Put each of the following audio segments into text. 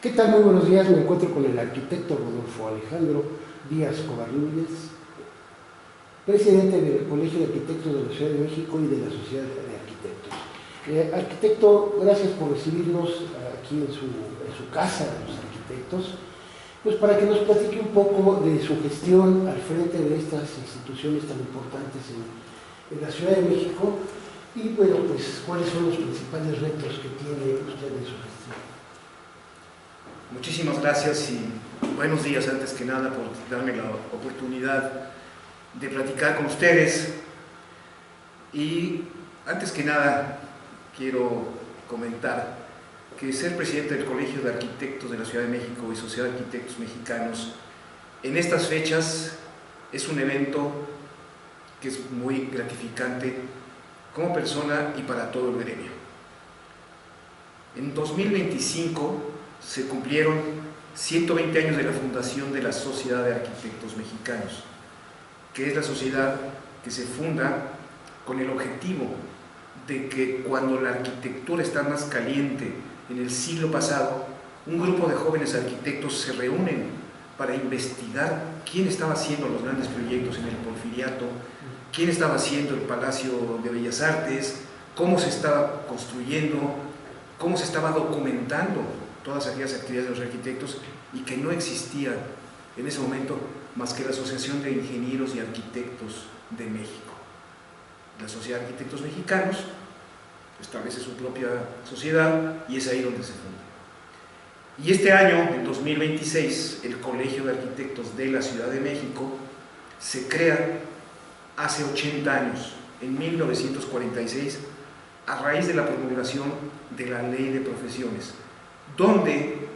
¿Qué tal? Muy buenos días. Me encuentro con el arquitecto Rodolfo Alejandro Díaz Covarrubias, presidente del Colegio de Arquitectos de la Ciudad de México y de la Sociedad de Arquitectos. Arquitecto, gracias por recibirnos aquí en su casa de los arquitectos, pues para que nos platique un poco de su gestión al frente de estas instituciones tan importantes en la Ciudad de México y, bueno, pues cuáles son los principales retos que tiene usted en su gestión. Muchísimas gracias y buenos días antes que nada por darme la oportunidad de platicar con ustedes. Y antes que nada quiero comentar que ser presidente del Colegio de Arquitectos de la Ciudad de México y Sociedad de Arquitectos Mexicanos en estas fechas es un evento que es muy gratificante como persona y para todo el gremio. En 2025 se cumplieron 120 años de la fundación de la Sociedad de Arquitectos Mexicanos, que es la sociedad que se funda con el objetivo de que cuando la arquitectura está más caliente en el siglo pasado, un grupo de jóvenes arquitectos se reúnen para investigar quién estaba haciendo los grandes proyectos en el Porfiriato, quién estaba haciendo el Palacio de Bellas Artes, cómo se estaba construyendo, cómo se estaba documentando todas aquellas actividades de los arquitectos, y que no existía en ese momento más que la Asociación de Ingenieros y Arquitectos de México. La Sociedad de Arquitectos Mexicanos establece su propia sociedad y es ahí donde se funda. Y este año, en 2026, el Colegio de Arquitectos de la Ciudad de México se crea hace 80 años, en 1946, a raíz de la promulgación de la Ley de Profesiones, donde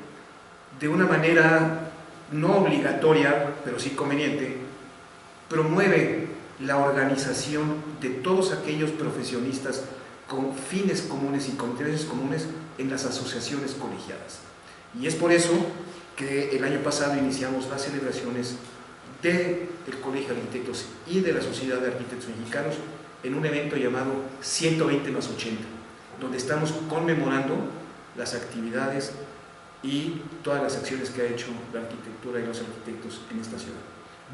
de una manera no obligatoria, pero sí conveniente, promueve la organización de todos aquellos profesionistas con fines comunes y con intereses comunes en las asociaciones colegiadas. Y es por eso que el año pasado iniciamos las celebraciones del Colegio de Arquitectos y de la Sociedad de Arquitectos Mexicanos en un evento llamado 120 más 80, donde estamos conmemorando las actividades y todas las acciones que ha hecho la arquitectura y los arquitectos en esta ciudad.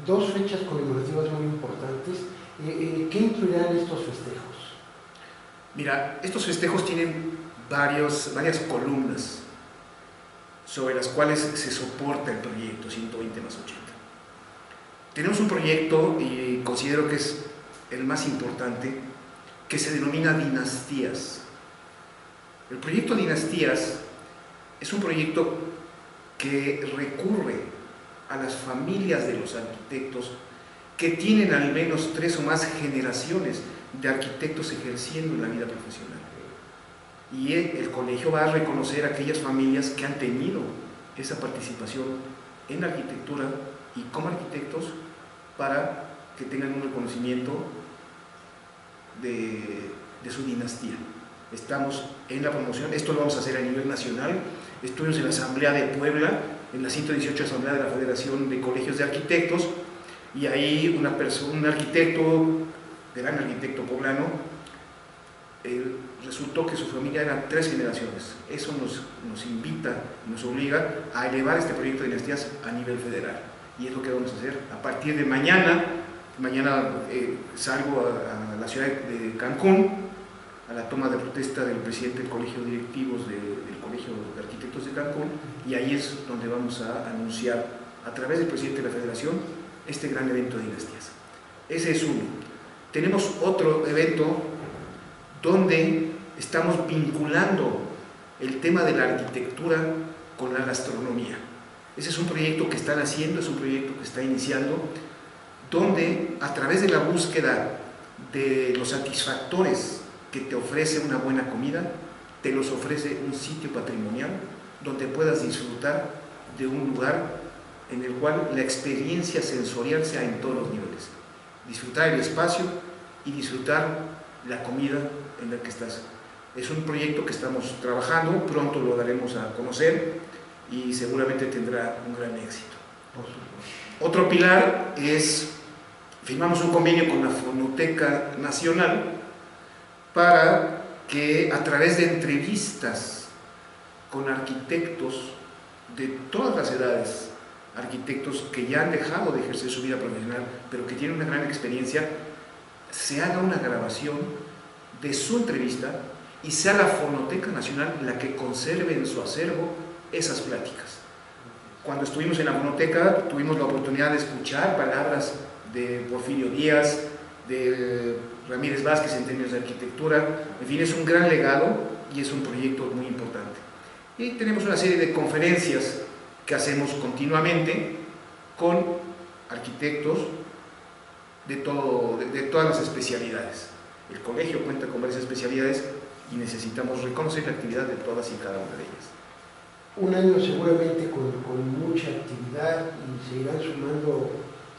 Dos fechas conmemorativas muy importantes. ¿Qué incluirán estos festejos? Mira, estos festejos tienen varias columnas sobre las cuales se soporta el proyecto 120 más 80. Tenemos un proyecto, y considero que es el más importante, que se denomina Dinastías. El proyecto Dinastías es un proyecto que recurre a las familias de los arquitectos que tienen al menos 3 o más generaciones de arquitectos ejerciendo en la vida profesional. Y el colegio va a reconocer a aquellas familias que han tenido esa participación en la arquitectura y como arquitectos para que tengan un reconocimiento de su dinastía. Estamos en la promoción, esto lo vamos a hacer a nivel nacional. Estuvimos en la Asamblea de Puebla, en la 118 Asamblea de la Federación de Colegios de Arquitectos, y ahí un arquitecto, gran arquitecto poblano, resultó que su familia eran 3 generaciones. Eso nos invita, nos obliga a elevar este proyecto de dinastías a nivel federal, y es lo que vamos a hacer a partir de mañana. Mañana salgo a la ciudad de Cancún a la toma de protesta del presidente del Colegio de Directivos del Colegio de Arquitectos de Cancún, y ahí es donde vamos a anunciar a través del presidente de la Federación este gran evento de dinastías. Ese es uno. Tenemos otro evento donde estamos vinculando el tema de la arquitectura con la gastronomía. Ese es un proyecto que están haciendo, es un proyecto que está iniciando, donde a través de la búsqueda de los satisfactores que te ofrece una buena comida, te los ofrece un sitio patrimonial donde puedas disfrutar de un lugar en el cual la experiencia sensorial sea en todos los niveles. Disfrutar el espacio y disfrutar la comida en la que estás. Es un proyecto que estamos trabajando, pronto lo daremos a conocer y seguramente tendrá un gran éxito. Otro pilar es, firmamos un convenio con la Fonoteca Nacional para que a través de entrevistas con arquitectos de todas las edades, arquitectos que ya han dejado de ejercer su vida profesional, pero que tienen una gran experiencia, se haga una grabación de su entrevista y sea la Fonoteca Nacional la que conserve en su acervo esas pláticas. Cuando estuvimos en la Fonoteca tuvimos la oportunidad de escuchar palabras de Porfirio Díaz, de Ramírez Vázquez en términos de arquitectura. En fin, es un gran legado y es un proyecto muy importante. Y tenemos una serie de conferencias que hacemos continuamente con arquitectos de todas las especialidades. El colegio cuenta con varias especialidades y necesitamos reconocer la actividad de todas y cada una de ellas. Un año seguramente con mucha actividad y se irán sumando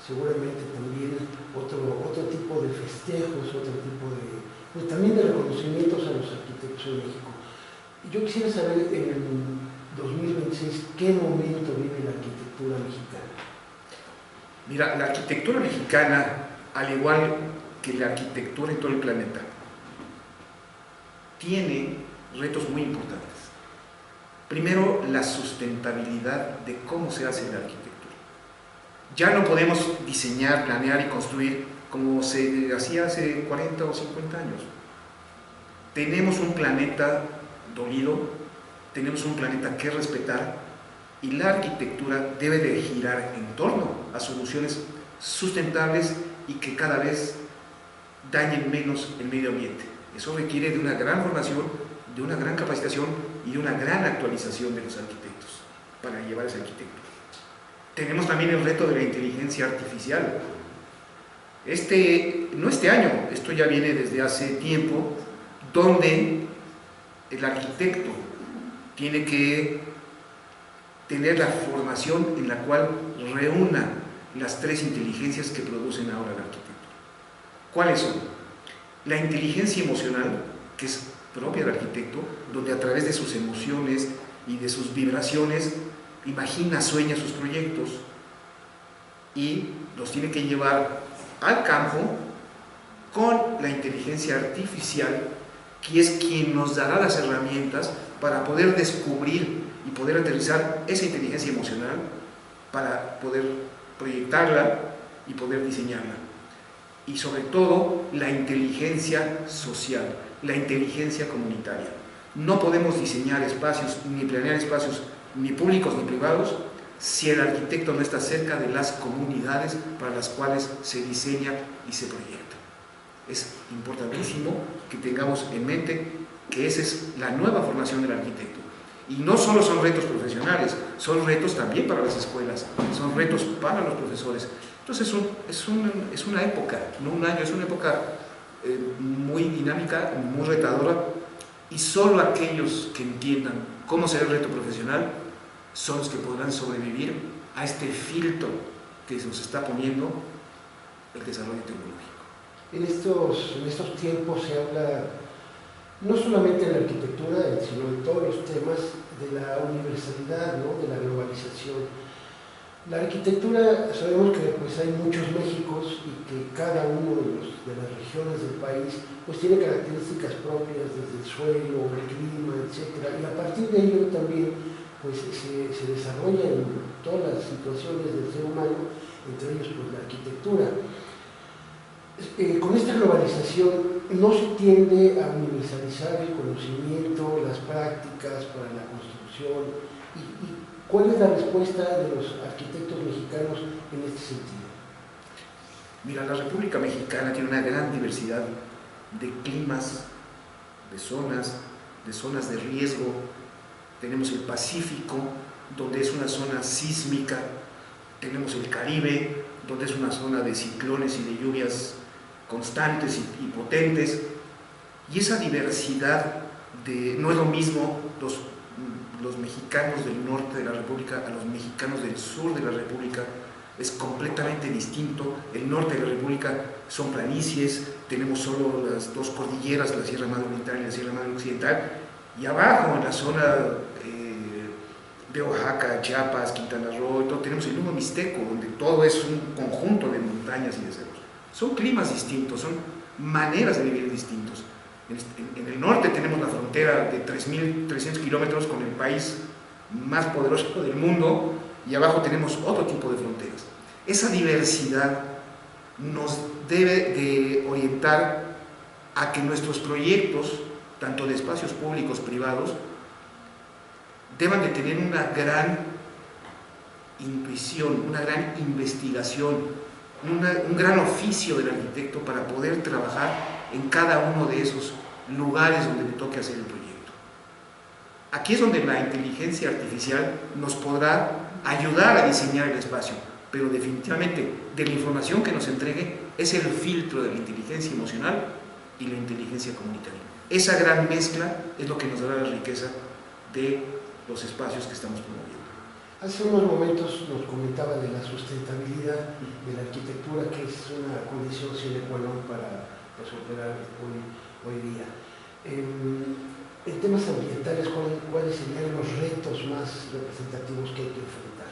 seguramente también otro tipo de festejos, otro tipo de, pues también de reconocimientos a los arquitectos de México. Yo quisiera saber en el 2026 qué momento vive la arquitectura mexicana. Mira, la arquitectura mexicana, al igual que la arquitectura en todo el planeta, tiene retos muy importantes. Primero, la sustentabilidad de cómo se hace la arquitectura. Ya no podemos diseñar, planear y construir como se hacía hace 40 o 50 años. Tenemos un planeta dolido, tenemos un planeta que respetar y la arquitectura debe de girar en torno a soluciones sustentables y que cada vez dañen menos el medio ambiente. Eso requiere de una gran formación, de una gran capacitación y de una gran actualización de los arquitectos para llevar ese arquitecto. Tenemos también el reto de la inteligencia artificial. No este año, esto ya viene desde hace tiempo, donde el arquitecto tiene que tener la formación en la cual reúna las tres inteligencias que producen ahora la arquitectura. ¿Cuáles son? La inteligencia emocional, que es propia del arquitecto, donde a través de sus emociones y de sus vibraciones imagina, sueña sus proyectos y los tiene que llevar al campo con la inteligencia artificial, que es quien nos dará las herramientas para poder descubrir y poder aterrizar esa inteligencia emocional para poder proyectarla y poder diseñarla. Y sobre todo la inteligencia social, la inteligencia comunitaria. No podemos diseñar espacios ni planear espacios ni públicos ni privados si el arquitecto no está cerca de las comunidades para las cuales se diseña y se proyecta. Es importantísimo que tengamos en mente que esa es la nueva formación del arquitecto. Y no solo son retos profesionales, son retos también para las escuelas, son retos para los profesores. Entonces es una época, no un año, es una época muy dinámica, muy retadora, y solo aquellos que entiendan cómo será el reto profesional son los que podrán sobrevivir a este filtro que se nos está poniendo el desarrollo tecnológico. En estos tiempos se habla no solamente de la arquitectura, sino de todos los temas de la universalidad, ¿no? De la globalización. La arquitectura, sabemos que pues, hay muchos Méxicos y que cada uno de las regiones del país pues, tiene características propias desde el suelo, el clima, etc. Y a partir de ello también pues, se desarrollan todas las situaciones del ser humano, entre ellos pues, la arquitectura. Con esta globalización no se tiende a universalizar el conocimiento, las prácticas para la construcción y ¿cuál es la respuesta de los arquitectos mexicanos en este sentido? Mira, la República Mexicana tiene una gran diversidad de climas, de zonas de riesgo. Tenemos el Pacífico, donde es una zona sísmica. Tenemos el Caribe, donde es una zona de ciclones y de lluvias constantes y potentes. Y esa diversidad no es lo mismo los mexicanos del norte de la República a los mexicanos del sur de la República, es completamente distinto. El norte de la República son planicies, tenemos solo las dos cordilleras, la Sierra Madre Oriental y la Sierra Madre Occidental, y abajo en la zona de Oaxaca, Chiapas, Quintana Roo, tenemos el Nudo Mixteco, donde todo es un conjunto de montañas y de cerros. Son climas distintos, son maneras de vivir distintos. En el norte tenemos la frontera de 3.300 kilómetros con el país más poderoso del mundo, y abajo tenemos otro tipo de fronteras. Esa diversidad nos debe de orientar a que nuestros proyectos, tanto de espacios públicos, privados, deban de tener una gran intuición, una gran investigación, un gran oficio del arquitecto para poder trabajar en cada uno de esos lugares donde le toque hacer el proyecto. Aquí es donde la inteligencia artificial nos podrá ayudar a diseñar el espacio, pero definitivamente de la información que nos entregue es el filtro de la inteligencia emocional y la inteligencia comunitaria. Esa gran mezcla es lo que nos dará la riqueza de los espacios que estamos promoviendo. Hace unos momentos nos comentaba de la sustentabilidad de la arquitectura, que es una condición sine qua non para operar hoy día. En temas ambientales, ¿cuáles serían los retos más representativos que hay que enfrentar?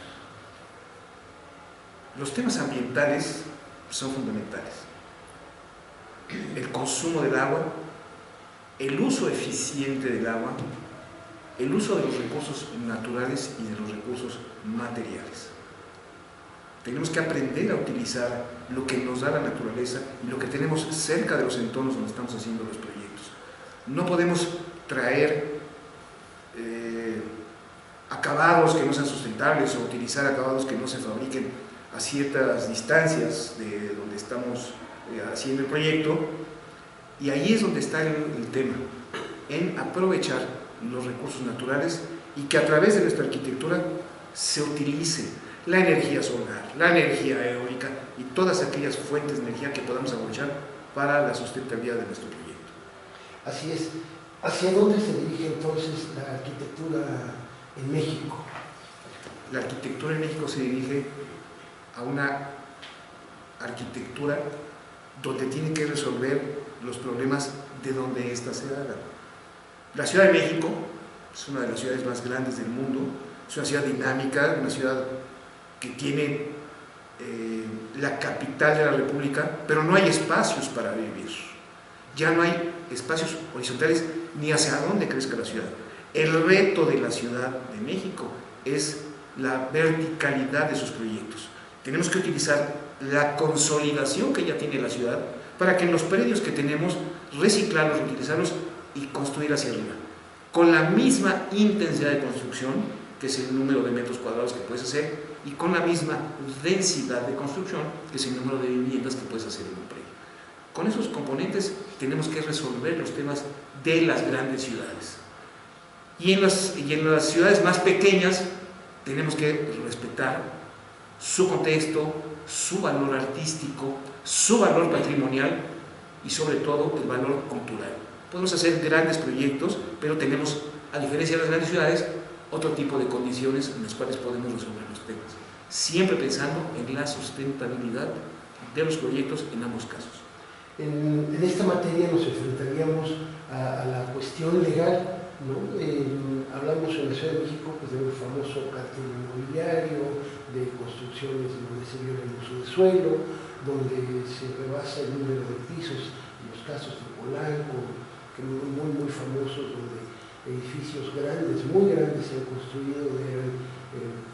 Los temas ambientales son fundamentales. El consumo del agua, el uso eficiente del agua, el uso de los recursos naturales y de los recursos materiales. Tenemos que aprender a utilizar lo que nos da la naturaleza y lo que tenemos cerca de los entornos donde estamos haciendo los proyectos. No podemos traer acabados que no sean sustentables o utilizar acabados que no se fabriquen a ciertas distancias de donde estamos haciendo el proyecto, y ahí es donde está el tema, en aprovechar los recursos naturales y que a través de nuestra arquitectura se utilice la energía solar, la energía eólica y todas aquellas fuentes de energía que podamos aprovechar para la sustentabilidad de nuestro proyecto. Así es. ¿Hacia dónde se dirige entonces la arquitectura en México? La arquitectura en México se dirige a una arquitectura donde tiene que resolver los problemas de donde éstas se hagan. La Ciudad de México es una de las ciudades más grandes del mundo, es una ciudad dinámica, una ciudad que tiene la capital de la República, pero no hay espacios para vivir. Ya no hay espacios horizontales ni hacia dónde crezca la ciudad. El reto de la Ciudad de México es la verticalidad de sus proyectos. Tenemos que utilizar la consolidación que ya tiene la ciudad para que en los predios que tenemos reciclarlos, reutilizarlos y construir hacia arriba, con la misma intensidad de construcción, que es el número de metros cuadrados que puedes hacer, y con la misma densidad de construcción, que es el número de viviendas que puedes hacer en un predio. Con esos componentes tenemos que resolver los temas de las grandes ciudades. Y en las ciudades más pequeñas tenemos que respetar su contexto, su valor artístico, su valor patrimonial y sobre todo el valor cultural. Podemos hacer grandes proyectos, pero tenemos, a diferencia de las grandes ciudades, otro tipo de condiciones en las cuales podemos resolver los temas, siempre pensando en la sustentabilidad de los proyectos en ambos casos. En esta materia nos enfrentaríamos a la cuestión legal, ¿no? Hablamos en la Ciudad de México pues, del famoso cártel inmobiliario, de construcciones donde se viola el uso de suelo, donde se rebasa el número de pisos, los casos de Polanco, que muy famosos, donde edificios grandes, muy grandes se han construido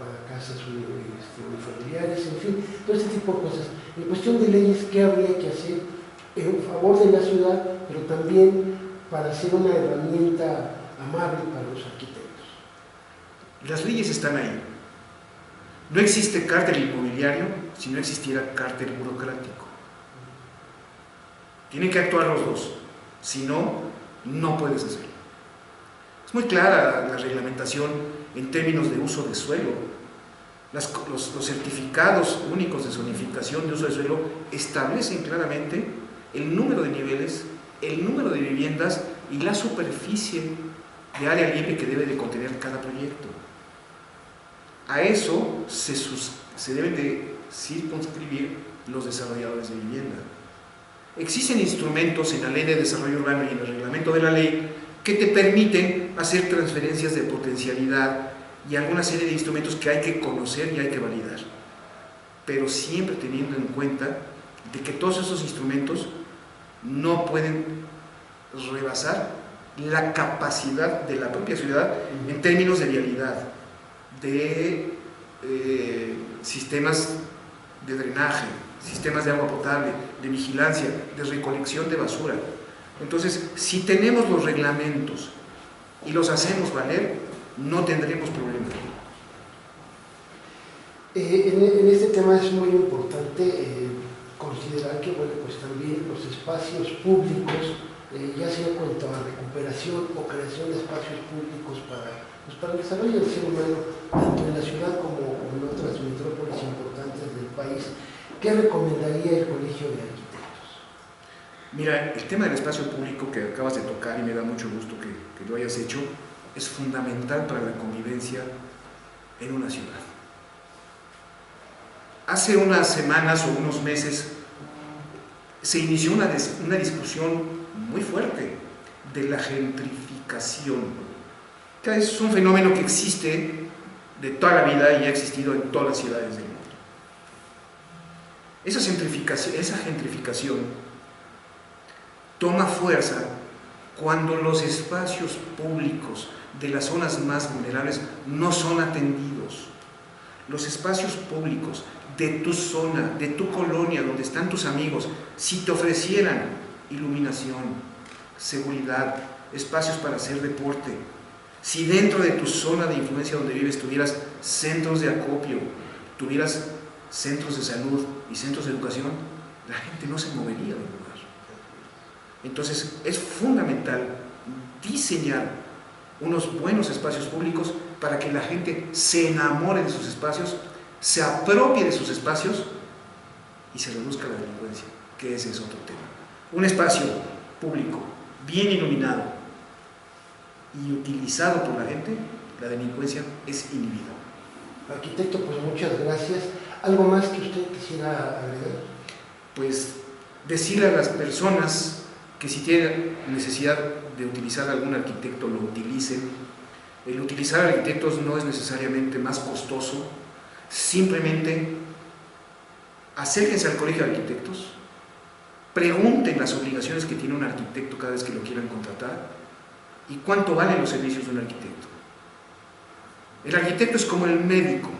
para casas unifamiliares, en fin, todo este tipo de cosas. En cuestión de leyes, ¿qué habría que hacer en favor de la ciudad, pero también para ser una herramienta amable para los arquitectos? Las leyes están ahí. No existe cártel inmobiliario si no existiera cártel burocrático. Tienen que actuar los dos, si no, no puedes hacerlo. Es muy clara la reglamentación en términos de uso de suelo. Los certificados únicos de zonificación de uso de suelo establecen claramente el número de niveles, el número de viviendas y la superficie de área libre que debe de contener cada proyecto. A eso se deben de circunscribir los desarrolladores de vivienda. Existen instrumentos en la Ley de Desarrollo Urbano y en el reglamento de la ley que te permiten hacer transferencias de potencialidad y alguna serie de instrumentos que hay que conocer y hay que validar, pero siempre teniendo en cuenta de que todos esos instrumentos no pueden rebasar la capacidad de la propia ciudad en términos de vialidad, de sistemas de drenaje, sistemas de agua potable, de vigilancia, de recolección de basura. Entonces, si tenemos los reglamentos y los hacemos valer, no tendremos problemas. En este tema es muy importante considerar que, bueno, pues también los espacios públicos, ya sea en cuanto a recuperación o creación de espacios públicos para el desarrollo del ser humano, tanto en la ciudad como en otras metrópolis importantes del país, ¿qué recomendaría el Colegio de Arquitectos? Mira, el tema del espacio público que acabas de tocar, y me da mucho gusto que lo hayas hecho, es fundamental para la convivencia en una ciudad. Hace unas semanas o unos meses se inició una discusión muy fuerte de la gentrificación, que es un fenómeno que existe de toda la vida y ha existido en todas las ciudades del mundo. Esa gentrificación toma fuerza cuando los espacios públicos de las zonas más vulnerables no son atendidos. Los espacios públicos de tu zona, de tu colonia, donde están tus amigos, si te ofrecieran iluminación, seguridad, espacios para hacer deporte, si dentro de tu zona de influencia donde vives tuvieras centros de acopio, tuvieras centros de salud y centros de educación, la gente no se movería del lugar. Entonces es fundamental diseñar unos buenos espacios públicos para que la gente se enamore de sus espacios, se apropie de sus espacios y se reduzca la delincuencia, que ese es otro tema. Un espacio público bien iluminado y utilizado por la gente, la delincuencia es inhibida. Arquitecto, pues muchas gracias. ¿Algo más que usted quisiera agregar? Pues decirle a las personas que si tienen necesidad de utilizar algún arquitecto, lo utilicen. El utilizar arquitectos no es necesariamente más costoso, simplemente acérquense al Colegio de Arquitectos, pregunten las obligaciones que tiene un arquitecto cada vez que lo quieran contratar y cuánto valen los servicios de un arquitecto. El arquitecto es como el médico.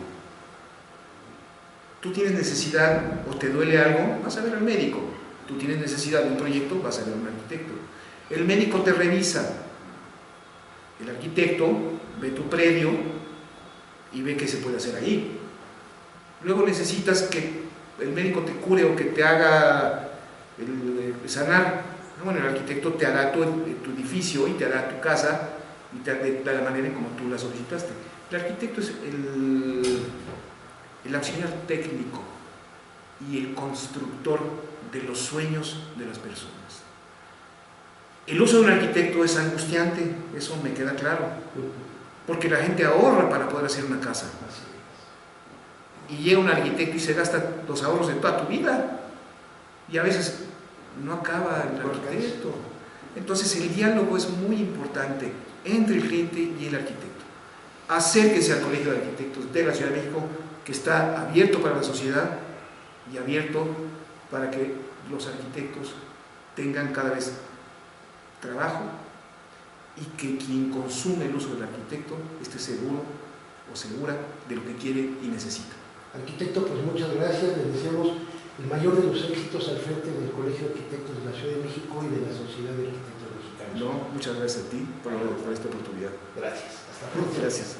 Tú tienes necesidad o te duele algo, vas a ver al médico. Tú tienes necesidad de un proyecto, vas a ver a un arquitecto. El médico te revisa. El arquitecto ve tu predio y ve qué se puede hacer ahí. Luego necesitas que el médico te cure o que te haga sanar. Bueno, el arquitecto te hará tu edificio y te hará tu casa y de la manera en como tú la solicitaste. El arquitecto es el auxiliar técnico y el constructor de los sueños de las personas. El uso de un arquitecto es angustiante, eso me queda claro, porque la gente ahorra para poder hacer una casa. Y llega un arquitecto y se gasta los ahorros de toda tu vida, y a veces no acaba el arquitecto. Entonces el diálogo es muy importante entre el cliente y el arquitecto. Acérquese al Colegio de Arquitectos de la Ciudad de México, que está abierto para la sociedad y abierto para que los arquitectos tengan cada vez trabajo y que quien consume el uso del arquitecto esté seguro o segura de lo que quiere y necesita. Arquitecto, pues muchas gracias, le deseamos el mayor de los éxitos al frente del Colegio de Arquitectos de la Ciudad de México y de la Sociedad de Arquitectos Mexicanos. No, muchas gracias a ti por esta oportunidad. Gracias, hasta pronto. Gracias.